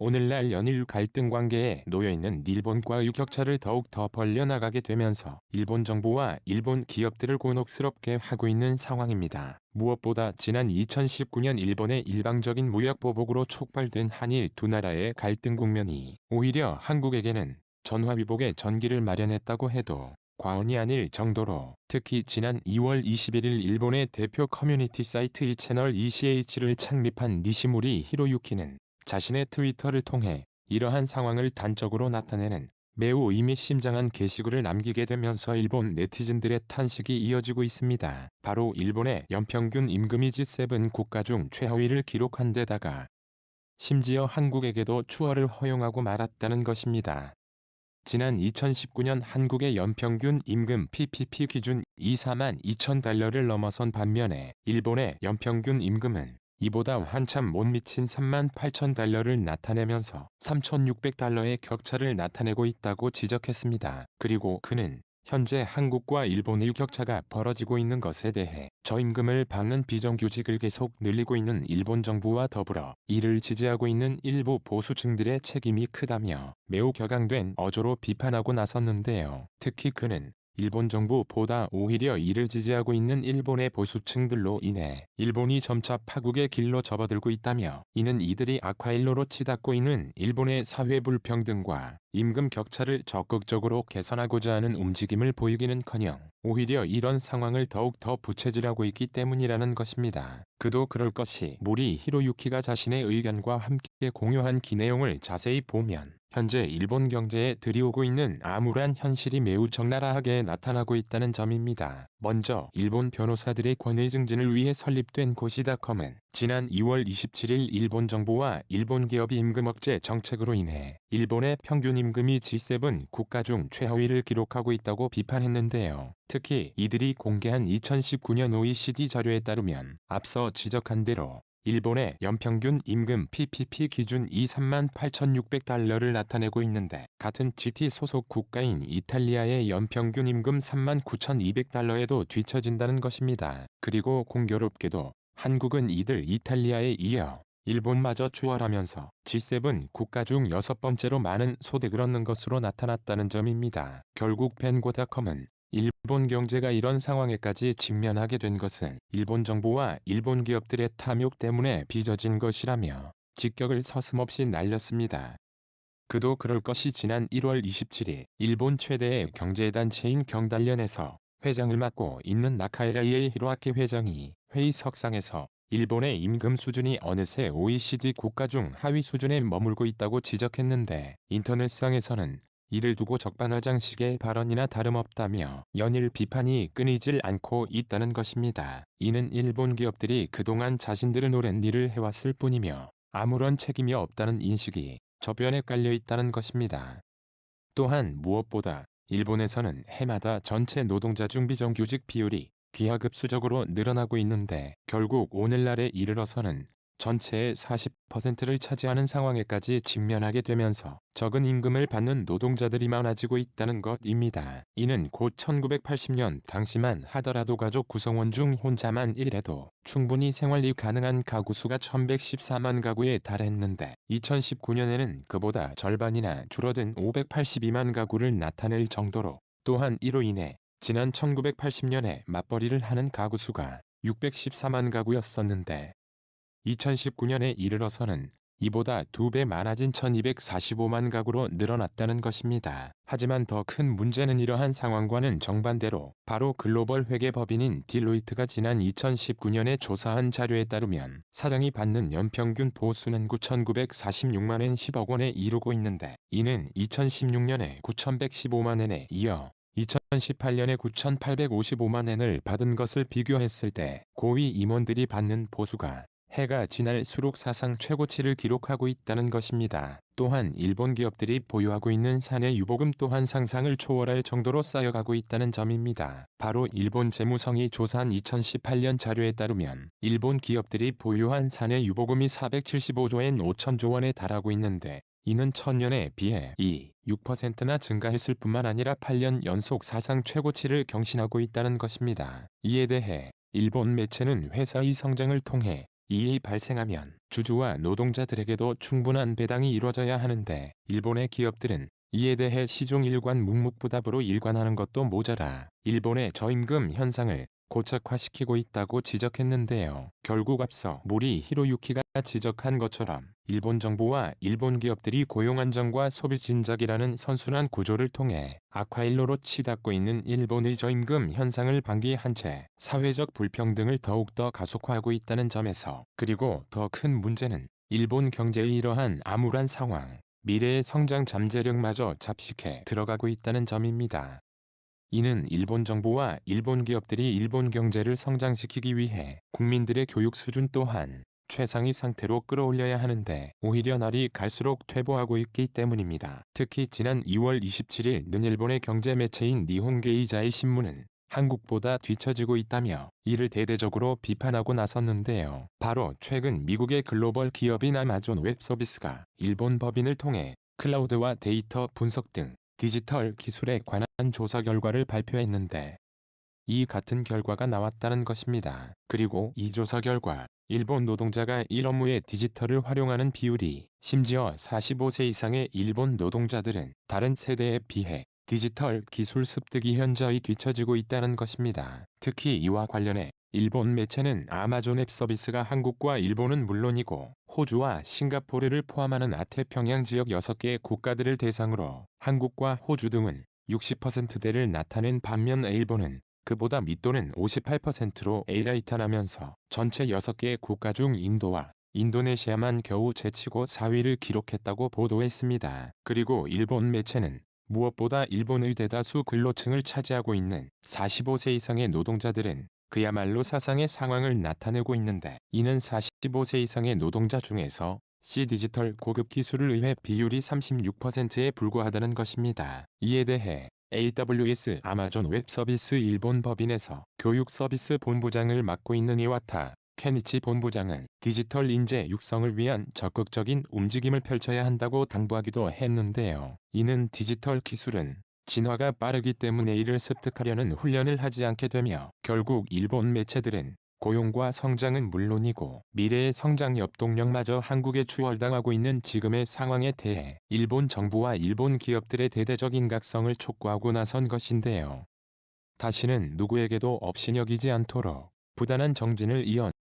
오늘날 연일 갈등 관계에 놓여있는 일본과 격차를 더욱 더 벌려나가게 되면서 일본 정부와 일본 기업들을 곤혹스럽게 하고 있는 상황입니다. 무엇보다 지난 2019년 일본의 일방적인 무역 보복으로 촉발된 한일 두 나라의 갈등 국면이 오히려 한국에게는 전화위복의 전기를 마련했다고 해도 과언이 아닐 정도로, 특히 지난 2월 21일 일본의 대표 커뮤니티 사이트 1채널 ECH를 창립한 니시모리 히로유키는 자신의 트위터를 통해 이러한 상황을 단적으로 나타내는 매우 의미심장한 게시글을 남기게 되면서 일본 네티즌들의 탄식이 이어지고 있습니다. 바로 일본의 연평균 임금이 G7 국가 중 최하위를 기록한 데다가 심지어 한국에게도 추월을 허용하고 말았다는 것입니다. 지난 2019년 한국의 연평균 임금 PPP 기준 24만 2천 달러를 넘어선 반면에 일본의 연평균 임금은 이보다 한참 못 미친 3만 8천 달러를 나타내면서 3,600달러의 격차를 나타내고 있다고 지적했습니다. 그리고 그는 현재 한국과 일본의 격차가 벌어지고 있는 것에 대해 저임금을 받는 비정규직을 계속 늘리고 있는 일본 정부와 더불어 이를 지지하고 있는 일부 보수층들의 책임이 크다며 매우 격앙된 어조로 비판하고 나섰는데요. 특히 그는 일본 정부보다 오히려 이를 지지하고 있는 일본의 보수층들로 인해 일본이 점차 파국의 길로 접어들고 있다며, 이는 이들이 악화일로로 치닫고 있는 일본의 사회 불평등과 임금 격차를 적극적으로 개선하고자 하는 움직임을 보이기는커녕 오히려 이런 상황을 더욱 더 부채질하고 있기 때문이라는 것입니다. 그도 그럴 것이 무리 히로유키가 자신의 의견과 함께 공유한 기 내용을 자세히 보면 현재 일본 경제에 들이오고 있는 암울한 현실이 매우 적나라하게 나타나고 있다는 점입니다. 먼저 일본 변호사들의 권위 증진을 위해 설립된 고시닷컴은 지난 2월 27일 일본 정부와 일본 기업이 임금 억제 정책으로 인해 일본의 평균 임금이 G7 국가 중 최하위를 기록하고 있다고 비판했는데요. 특히 이들이 공개한 2019년 OECD 자료에 따르면 앞서 지적한 대로 일본의 연평균 임금 PPP 기준 23만 8,600달러를 나타내고 있는데, 같은 GT 소속 국가인 이탈리아의 연평균 임금 3만 9,200달러에도 뒤처진다는 것입니다. 그리고 공교롭게도 한국은 이들 이탈리아에 이어 일본마저 추월하면서 G7 국가 중 6번째로 많은 소득을 얻는 것으로 나타났다는 점입니다. 결국 벤고닷컴은 일본 경제가 이런 상황에까지 직면하게 된 것은 일본 정부와 일본 기업들의 탐욕 때문에 빚어진 것이라며 직격을 서슴없이 날렸습니다. 그도 그럴 것이 지난 1월 27일 일본 최대의 경제단체인 경단련에서 회장을 맡고 있는 나카에라이의 히로아키 회장이 회의석상에서 일본의 임금 수준이 어느새 OECD 국가 중 하위 수준에 머물고 있다고 지적했는데, 인터넷상에서는 이를 두고 적반하장식의 발언이나 다름없다며 연일 비판이 끊이질 않고 있다는 것입니다. 이는 일본 기업들이 그동안 자신들은 옳은 일을 해왔을 뿐이며 아무런 책임이 없다는 인식이 저변에 깔려 있다는 것입니다. 또한 무엇보다 일본에서는 해마다 전체 노동자 중 비정규직 비율이 기하급수적으로 늘어나고 있는데, 결국 오늘날에 이르러서는 전체의 40%를 차지하는 상황에까지 직면하게 되면서 적은 임금을 받는 노동자들이 많아지고 있다는 것입니다. 이는 곧 1980년 당시만 하더라도 가족 구성원 중 혼자만 일해도 충분히 생활이 가능한 가구 수가 1114만 가구에 달했는데 2019년에는 그보다 절반이나 줄어든 582만 가구를 나타낼 정도로, 또한 이로 인해 지난 1980년에 맞벌이를 하는 가구 수가 614만 가구였었는데 2019년에 이르러서는 이보다 2배 많아진 1245만 가구로 늘어났다는 것입니다. 하지만 더 큰 문제는 이러한 상황과는 정반대로 바로 글로벌 회계법인인 딜로이트가 지난 2019년에 조사한 자료에 따르면 사장이 받는 연평균 보수는 9,946만 엔 10억 원에 이르고 있는데, 이는 2016년에 9,115만 엔에 이어 2018년에 9,855만 엔을 받은 것을 비교했을 때 고위 임원들이 받는 보수가 해가 지날수록 사상 최고치를 기록하고 있다는 것입니다. 또한 일본 기업들이 보유하고 있는 사내 유보금 또한 상상을 초월할 정도로 쌓여가고 있다는 점입니다. 바로 일본 재무성이 조사한 2018년 자료에 따르면 일본 기업들이 보유한 사내 유보금이 475조 엔 5천조 원에 달하고 있는데, 이는 천년에 비해 6%나 증가했을 뿐만 아니라 8년 연속 사상 최고치를 경신하고 있다는 것입니다. 이에 대해 일본 매체는 회사의 성장을 통해 이익이 발생하면 주주와 노동자들에게도 충분한 배당이 이루어져야 하는데 일본의 기업들은 이에 대해 시종 일관 묵묵부답으로 일관하는 것도 모자라 일본의 저임금 현상을 고착화시키고 있다고 지적했는데요. 결국 앞서 모리 히로유키가 지적한 것처럼 일본 정부와 일본 기업들이 고용 안정과 소비 진작이라는 선순환 구조를 통해 악화일로로 치닫고 있는 일본의 저임금 현상을 방기한 채 사회적 불평등을 더욱더 가속화하고 있다는 점에서 그리고 더 큰 문제는 일본 경제의 이러한 암울한 상황, 미래의 성장 잠재력마저 잡식해 들어가고 있다는 점입니다. 이는 일본 정부와 일본 기업들이 일본 경제를 성장시키기 위해 국민들의 교육 수준 또한 최상위 상태로 끌어올려야 하는데 오히려 날이 갈수록 퇴보하고 있기 때문입니다. 특히 지난 2월 27일는 일본의 경제 매체인 니혼게이자이 신문은 한국보다 뒤처지고 있다며 이를 대대적으로 비판하고 나섰는데요. 바로 최근 미국의 글로벌 기업인 아마존 웹서비스가 일본 법인을 통해 클라우드와 데이터 분석 등 디지털 기술에 관한 조사 결과를 발표했는데 이 같은 결과가 나왔다는 것입니다. 그리고 이 조사 결과 일본 노동자가 일 업무에 디지털을 활용하는 비율이 심지어 45세 이상의 일본 노동자들은 다른 세대에 비해 디지털 기술 습득이 현저히 뒤처지고 있다는 것입니다. 특히 이와 관련해 일본 매체는 아마존 앱 서비스가 한국과 일본은 물론이고 호주와 싱가포르를 포함하는 아태평양 지역 6개의 국가들을 대상으로 한국과 호주 등은 60%대를 나타낸 반면 일본은 그보다 밑도는 58%로 A라이탄하면서 전체 6개의 국가 중 인도와 인도네시아만 겨우 제치고 4위를 기록했다고 보도했습니다. 그리고 일본 매체는 무엇보다 일본의 대다수 근로층을 차지하고 있는 45세 이상의 노동자들은 그야말로 사상의 상황을 나타내고 있는데 이는 45세 이상의 노동자 중에서 C 디지털 고급 기술을 의회 비율이 36%에 불과하다는 것입니다. 이에 대해 AWS 아마존 웹서비스 일본 법인에서 교육 서비스 본부장을 맡고 있는 이와타 케니치 본부장은 디지털 인재 육성을 위한 적극적인 움직임을 펼쳐야 한다고 당부하기도 했는데요. 이는 디지털 기술은 진화가 빠르기 때문에 이를 습득하려는 훈련을 하지 않게 되며 결국 일본 매체들은 고용과 성장은 물론이고 미래의 성장 엽동력마저 한국에 추월당하고 있는 지금의 상황에 대해 일본 정부와 일본 기업들의 대대적 인각성을 촉구하고 나선 것인데요. 다시는 누구에게도 업신여기지 않도록 부단한 정진을 이어